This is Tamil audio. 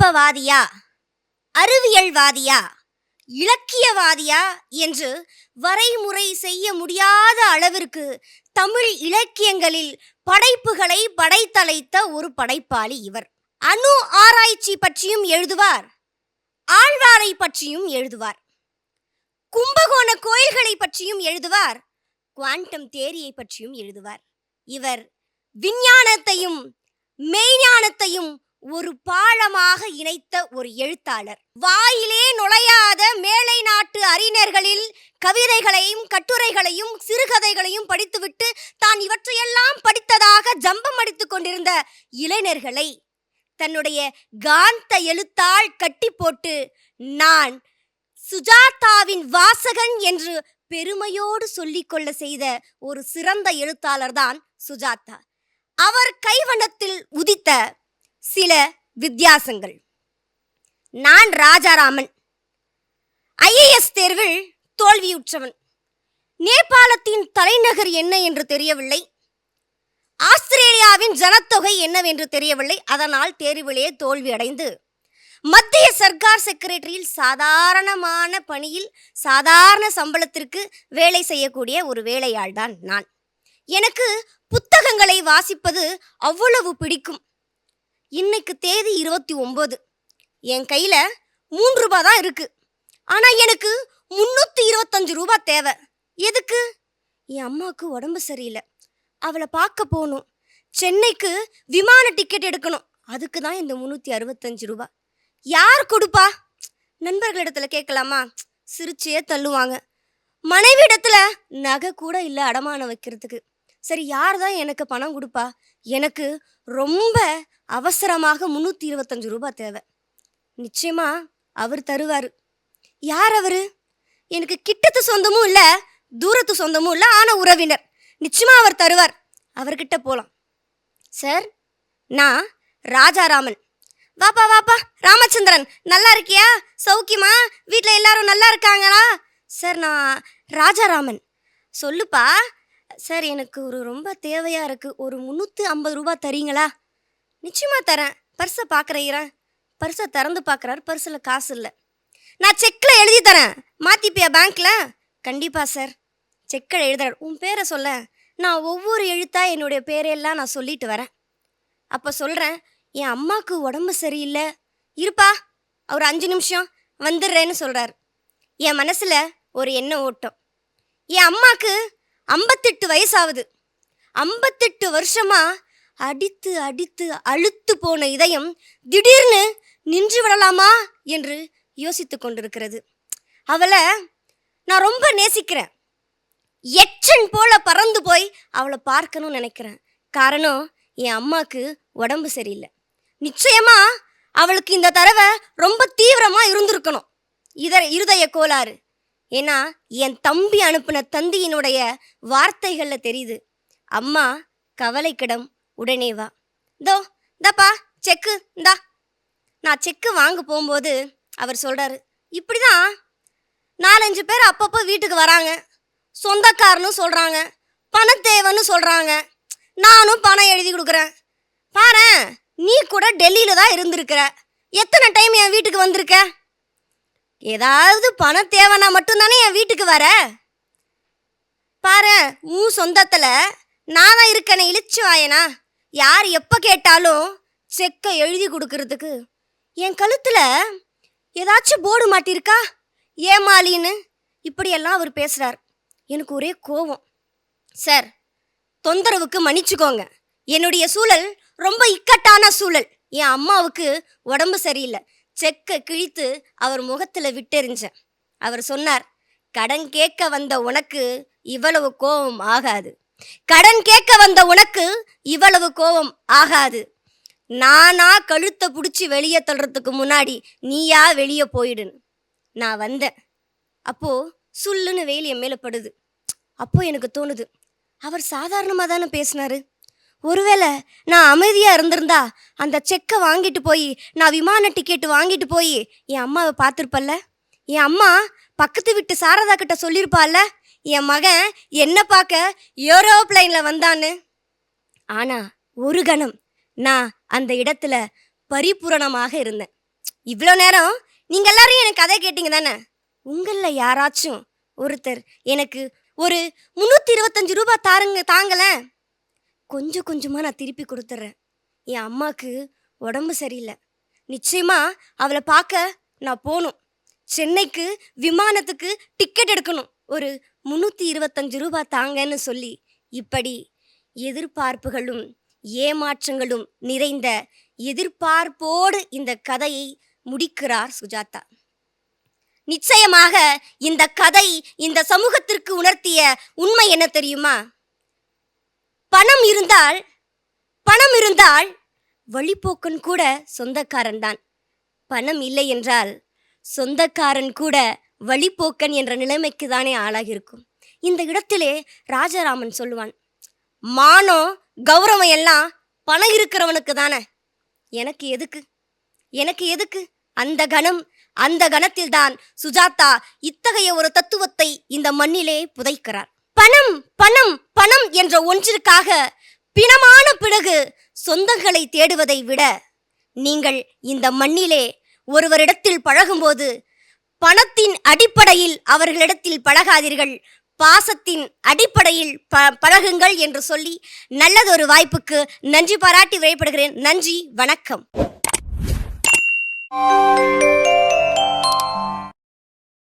தொழில்நுட்பவாதியா, அறிவியல்வாதியா, இலக்கியவாதியா என்று வரைமுறை செய்ய முடியாத அளவிற்கு தமிழ் இலக்கியங்களில் படைப்புகளை படைத்தளைத்த ஒரு படைப்பாளி இவர். அணு ஆராய்ச்சி பற்றியும் எழுதுவார், ஆழ்வாரை பற்றியும் எழுதுவார், கும்பகோண கோயில்களை பற்றியும் எழுதுவார், குவாண்டம் தியரியை பற்றியும் எழுதுவார். இவர் விஞ்ஞானத்தையும் மெய்ஞானத்தையும் ஒரு பாலமாக இணைத்த ஒரு எழுத்தாளர். வாயிலே நுழையாத மேலை நாட்டு அறிஞர்களில் கவிதைகளையும் கட்டுரைகளையும் சிறுகதைகளையும் படித்துவிட்டு தான் இவற்றையெல்லாம் படித்ததாக ஜம்பம் அடித்துக் கொண்டிருந்த இளைஞர்களை தன்னுடைய காந்த எழுத்தால் கட்டி போட்டு நான் சுஜாதாவின் வாசகன் என்று பெருமையோடு சொல்லிக்கொள்ள செய்த ஒரு சிறந்த எழுத்தாளர் தான் சுஜாதா. அவர் கைவண்ணத்தில் உதித்த சில வித்தியாசங்கள். நான் ராஜாராமன், IAS தேர்வில் தோல்வியுற்றவன். நேபாளத்தின் தலைநகர் என்ன என்று தெரியவில்லை, ஆஸ்திரேலியாவின் ஜனத்தொகை என்னவென்று தெரியவில்லை. அதனால் தேர்விலே தோல்வி அடைந்து மத்திய சர்க்கார் செக்ரட்டரியில் சாதாரணமான பணியில் சாதாரண சம்பளத்திற்கு வேலை செய்யக்கூடிய ஒரு வேலையாள் தான் நான். எனக்கு புத்தகங்களை வாசிப்பது அவ்வளவு பிடிக்கும். இன்னைக்கு தேதி 29. என் கையில் 3 ரூபாய் தான் இருக்கு. ஆனால் எனக்கு 325 ரூபாய் தேவை. எதுக்கு? என் அம்மாவுக்கு உடம்பு சரியில்லை, அவளை பார்க்க போகணும். சென்னைக்கு விமான டிக்கெட் எடுக்கணும். அதுக்கு தான் இந்த 365 ரூபாய். யார் கொடுப்பா? நண்பர்களிடத்துல கேட்கலாமா? சிரிச்சே தள்ளுவாங்க. மனைவி இடத்துல நகை கூட இல்லை அடமானம் வைக்கிறதுக்கு. சரி, யார் தான் எனக்கு பணம் கொடுப்பா? எனக்கு ரொம்ப அவசரமாக 325 ரூபாய் தேவை. நிச்சயமா அவர் தருவார். யார் அவர்? எனக்கு கிட்டத்து சொந்தமும் இல்லை, தூரத்து சொந்தமும் இல்லை, ஆனால் உறவினர். நிச்சயமா அவர் தருவார். அவர்கிட்ட போகலாம். சார், நான் ராஜாராமன். வாப்பா வாப்பா ராமச்சந்திரன், நல்லா இருக்கியா? சௌக்கியமா? வீட்டில் எல்லாரும் நல்லா இருக்காங்களா? சார், நான் ராஜாராமன். சொல்லுப்பா. சார், எனக்கு ரொம்ப தேவையாக இருக்குது. ஒரு 350 ரூபாய் தரீங்களா? நிச்சயமாக தரேன். பர்ஸை பார்க்குறேன். பர்ஸை திறந்து பார்க்குறாரு. பர்ஸில் காசு இல்லை. நான் செக்கில் எழுதி தரேன், மாற்றிப்பியா பேங்க்கில்? கண்டிப்பாக சார். செக்கில் எழுதுறாரு. உன் பேரை சொல்ல. நான் ஒவ்வொரு எழுத்தாக என்னுடைய பேரையெல்லாம் நான் சொல்லிட்டு வரேன். அப்போ சொல்கிறேன், என் அம்மாவுக்கு உடம்பு சரியில்லை, இருப்பா ஒரு 5 நிமிஷம் வந்துடுறேன்னு சொல்கிறார். என் மனசில் ஒரு எண்ண ஓட்டம். என் அம்மாவுக்கு 58 வயசாகுது. 58 வருஷமாக அடித்து அடித்து அழுத்து போன இதயம் திடீர்னு நின்று விடலாமா என்று யோசித்து கொண்டிருக்கிறது. அவளை நான் ரொம்ப நேசிக்கிறேன். எச்சன் போல பறந்து போய் அவளை பார்க்கணும்னு நினைக்கிறேன். காரணம், என் அம்மாவுக்கு உடம்பு சரியில்லை. நிச்சயமா அவளுக்கு இந்த தடவை ரொம்ப தீவிரமாக இருந்திருக்கணும் இருதய கோளாறு. ஏன்னா என் தம்பி அனுப்பின தந்தியினுடைய வார்த்தைகளில் தெரியுது. அம்மா கவலைக்கிடம், உடனே வா. இந்தாப்பா செக்கு, இந்தா. நான் செக்கு வாங்க போகும்போது அவர் சொல்கிறாரு, இப்படி தான் 4-5 பேர் அப்பப்போ வீட்டுக்கு வராங்க. சொந்தக்காரன்னு சொல்கிறாங்க, பணத்தேவைன்னு சொல்கிறாங்க. நானும் பணம் எழுதி கொடுக்குறேன். பாரேன், நீ கூட டெல்லியில் தான் இருந்திருக்கிற. எத்தனை டைம் என் வீட்டுக்கு வந்திருக்க? ஏதாவது பணம் தேவைன்னா மட்டும்தானே என் வீட்டுக்கு வர. பாரு, உன் சொந்தத்தில் நான் தான் இருக்கேனே இழிச்சு வாயனா. யார் எப்போ கேட்டாலும் செக்கை எழுதி கொடுக்கறதுக்கு. என் கழுத்தில் ஏதாச்சும் போர்டு மாட்டியிருக்கா ஏமாலின்னு இப்படியெல்லாம் அவர் பேசுகிறார். எனக்கு ஒரே கோபம். சார், தொந்தரவுக்கு மன்னிச்சுக்கோங்க. என்னுடைய சூழல் ரொம்ப இக்கட்டான சூழல். என் அம்மாவுக்கு உடம்பு சரியில்லை. செக்கை கிழித்து அவர் முகத்தில் விட்டெறிஞ்சேன். அவர் சொன்னார், கடன் கேட்க வந்த உனக்கு இவ்வளவு கோபம் ஆகாது. கடன் கேட்க வந்த உனக்கு இவ்வளவு கோபம் ஆகாது. நானா கழுத்தை பிடிச்சி வெளியே தள்ளுறதுக்கு முன்னாடி நீயா வெளியே போயிடுன்னு நான் வந்தேன். அப்போது சுல்லுன்னு வெயில் என் மேலே படுது. அப்போது எனக்கு தோணுது, அவர் சாதாரணமாக தானே பேசினார். ஒருவேளை நான் அமைதியாக இருந்திருந்தா அந்த செக்கை வாங்கிட்டு போய் நான் விமான டிக்கெட்டு வாங்கிட்டு போய் என் அம்மாவை பார்த்துருப்பல்ல. என் அம்மா பக்கத்து வீட்டு சாரதா கிட்ட சொல்லியிருப்பாள்ல, என் மகன் என்ன பார்க்க ஏரோப்ளைனில் வந்தான்னு. ஆனால் ஒரு கணம் நான் அந்த இடத்துல பரிபூரணமாக இருந்தேன். இவ்வளோ நேரம் நீங்க எல்லாரும் எனக்கு கதை கேட்டீங்க தானே? உங்கள யாராச்சும் ஒருத்தர் எனக்கு ஒரு 325 ரூபாய் தாங்களேன், கொஞ்சம் கொஞ்சமா நான் திருப்பி கொடுத்துட்றேன். என் அம்மாக்கு உடம்பு சரியில்லை, நிச்சயமா அவளை பார்க்க நான் போகணும், சென்னைக்கு விமானத்துக்கு டிக்கெட் எடுக்கணும், ஒரு 325 ரூபாய் தாங்கன்னு சொல்லி இப்படி எதிர்பார்ப்புகளும் ஏமாற்றங்களும் நிறைந்த எதிர்பார்ப்போடு இந்த கதையை முடிக்கிறார் சுஜாதா. நிச்சயமாக இந்த கதை இந்த சமூகத்திற்கு உணர்த்திய உண்மை என்ன தெரியுமா? பணம் இருந்தால் வழிப்போக்கன் கூட சொந்தக்காரன் தான். பணம் இல்லை என்றால் சொந்தக்காரன் கூட வழிப்போக்கன் என்ற நிலைமைக்கு தானே ஆளாகியிருக்கும். இந்த இடத்திலே ராஜாராமன் சொல்லுவான், மானம் கௌரவம் எல்லாம் பணம் இருக்கிறவனுக்கு தானே, எனக்கு எதுக்கு? அந்த கணத்தில்தான் சுஜாதா இத்தகைய ஒரு தத்துவத்தை இந்த மண்ணிலே புதைக்கிறார். பணம் பணம் பணம் என்ற ஒன்றிற்காக பிணமான பிறகு சொந்தங்களை தேடுவதை விட, நீங்கள் இந்த மண்ணிலே ஒருவரிடத்தில் பழகும்போது பணத்தின் அடிப்படையில் அவர்களிடத்தில் பழகாதீர்கள், பாசத்தின் அடிப்படையில் பழகுங்கள் என்று சொல்லி நல்லதொரு வாய்ப்புக்கு நன்றி பாராட்டி விடைபெறுகிறேன். நன்றி, வணக்கம்.